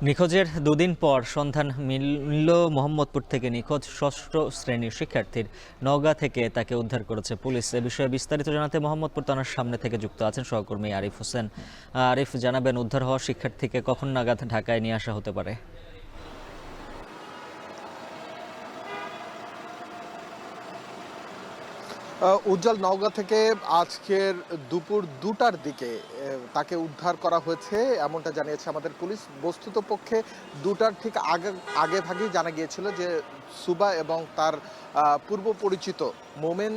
নিখোঁজের দুদিন পর সন্ধান মিলল মোহাম্মদপুর থেকে নিখোঁজ ষষ্ঠ শ্রেণীর শিক্ষার্থীর নওগাঁ থেকে তাকে উদ্ধার করেছে পুলিশ। এ বিষয়ে বিস্তারিত জানাতে মোহাম্মদপুর থানার সামনে থেকে যুক্ত আছেন সহকর্মী আরিফ হোসেন। আরিফ, জানাবেন উদ্ধার হওয়া শিক্ষার্থীকে কখন নাগাদ ঢাকায় নিয়ে আসা হতে পারে? উজ্জ্বল, নওগাঁ থেকে আজকের দুপুর ২টার দিকে তাকে উদ্ধার করা হয়েছে এমনটা জানিয়েছে আমাদের পুলিশ। বস্তুত পক্ষে ২টার ঠিক আগে ভাগেই জানা গিয়েছিল যে সুবা এবং তার পূর্ব পরিচিত মোমেন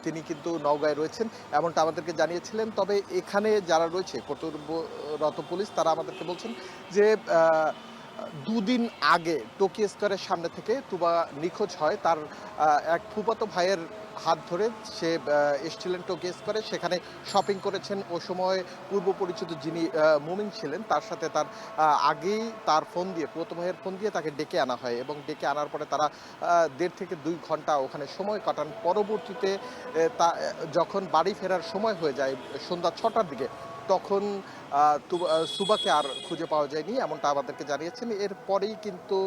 তিনি কিন্তু নওগাঁয় রয়েছেন, এমনটা আমাদেরকে জানিয়েছিলেন। তবে এখানে যারা রয়েছে কর্তব্যরত পুলিশ, তারা আমাদেরকে বলছেন যে দুদিন আগে টোকিও স্কয়ারের সামনে থেকে তুবা নিখোঁজ হয়। তার এক ফুফাতো ভাইয়ের হাত ধরে সে এসছিলেন টোকিও স্কয়ারে, সেখানে শপিং করেছেন। ও সময় পূর্ব পরিচিত যিনি মুমিন ছিলেন, তার সাথে তার আগেই তার ফোন দিয়ে, ফুফাতো ভাইয়ের ফোন দিয়ে তাকে ডেকে আনা হয় এবং ডেকে আনার পরে তারা ১.৫ থেকে ২ ঘন্টা ওখানে সময় কাটান। পরবর্তীতে যখন বাড়ি ফেরার সময় হয়ে যায় সন্ধ্যা ৬টার দিকে, তখন সুবাকে আর খুঁজে পাওয়া যায়নি, এমনটা আমাদেরকে জানিয়েছেন। এরপরেই কিন্তু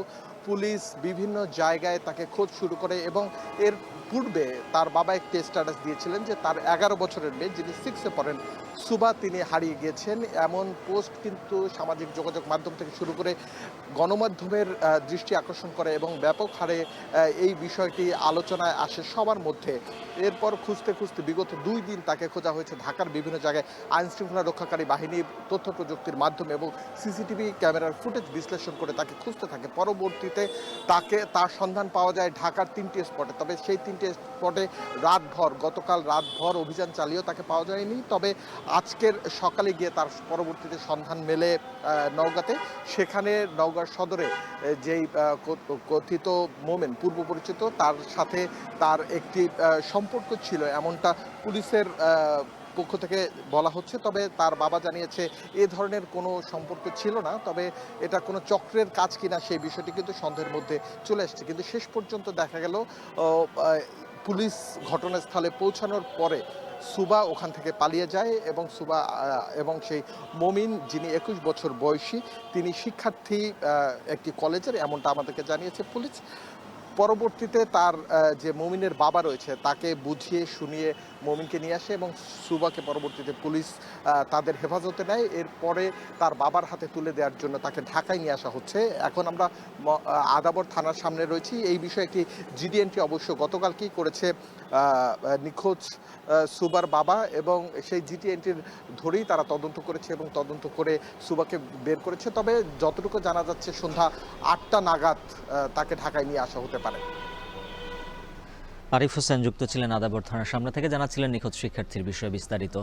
পুলিশ বিভিন্ন জায়গায় তাকে খোঁজ শুরু করে এবং এর পূর্বে তার বাবা একটি স্ট্যাটাস দিয়েছিলেন যে তার ১১ বছরের মেয়ে, যিনি 6-এ পড়েন, সুবা, তিনি হারিয়ে গিয়েছেন। এমন পোস্ট কিন্তু সামাজিক যোগাযোগ মাধ্যম থেকে শুরু করে গণমাধ্যমের দৃষ্টি আকর্ষণ করে এবং ব্যাপক হারে এই বিষয়টি আলোচনায় আসে সবার মধ্যে। এরপর খুঁজতে খুঁজতে বিগত ২ দিন তাকে খোঁজা হয়েছে ঢাকার বিভিন্ন জায়গায়। আইনশৃঙ্খলা রক্ষাকারী বাহিনী তথ্য প্রযুক্তির মাধ্যমে এবং সিসিটিভি ক্যামেরার ফুটেজ বিশ্লেষণ করে তাকে খুঁজতে থাকে। পরবর্তীতে তার সন্ধান পাওয়া যায় ঢাকার ৩টি স্পটে। তবে সেই ৩টি স্পটে গতকাল রাতভর অভিযান চালিয়েও তাকে পাওয়া যায়নি। তবে আজকের সকালে গিয়ে তার পরবর্তীতে সন্ধান মেলে নওগাঁতে। সেখানে নওগাঁ সদরে যেই কথিত মোমেন, পূর্ব পরিচিত, তার সাথে তার একটি সম্পর্ক ছিল, এমনটা পুলিশের পক্ষ থেকে বলা হচ্ছে। তবে তার বাবা জানিয়েছে এ ধরনের কোনো সম্পর্ক ছিল না। তবে এটা কোনো চক্রের কাজ কিনা সেই বিষয়টি কিন্তু সন্দেহের মধ্যে চলে আসছে। কিন্তু শেষ পর্যন্ত দেখা গেল পুলিশ ঘটনাস্থলে পৌঁছানোর পরে সুবা ওখান থেকে পালিয়ে যায় এবং সুবা এবং সেই মমিন, যিনি ২১ বছর বয়সী, তিনি শিক্ষার্থী একটি কলেজের, এমনটা আমাদেরকে জানিয়েছে পুলিশ। পরবর্তীতে তার যে মমিনের বাবা রয়েছে, তাকে বুঝিয়ে শুনিয়ে মমিনকে নিয়ে আসে এবং সুবাকে পরবর্তীতে পুলিশ তাদের হেফাজতে নেয়। এরপরে তার বাবার হাতে তুলে দেওয়ার জন্য তাকে ঢাকায় নিয়ে আসা হচ্ছে। এখন আমরা আদাবর থানার সামনে রয়েছি। এই বিষয়ে একটি জিডি এন্ট্রি অবশ্য গতকালকেই করেছে নিখোঁজ সুবার বাবা, এবং সেই জিডি এন্ট্রির ধরেই তারা তদন্ত করেছে এবং তদন্ত করে সুবাকে বের করেছে। তবে যতটুকু জানা যাচ্ছে সন্ধ্যা ৮টা নাগাদ তাকে ঢাকায় নিয়ে আসা হতে পারে। আরিফ হোসেন যুক্ত ছিলেন আদাবর থানার সামনে থেকে, জানাচ্ছিলেন নিখোঁজ শিক্ষার্থীর বিষয়ে বিস্তারিত।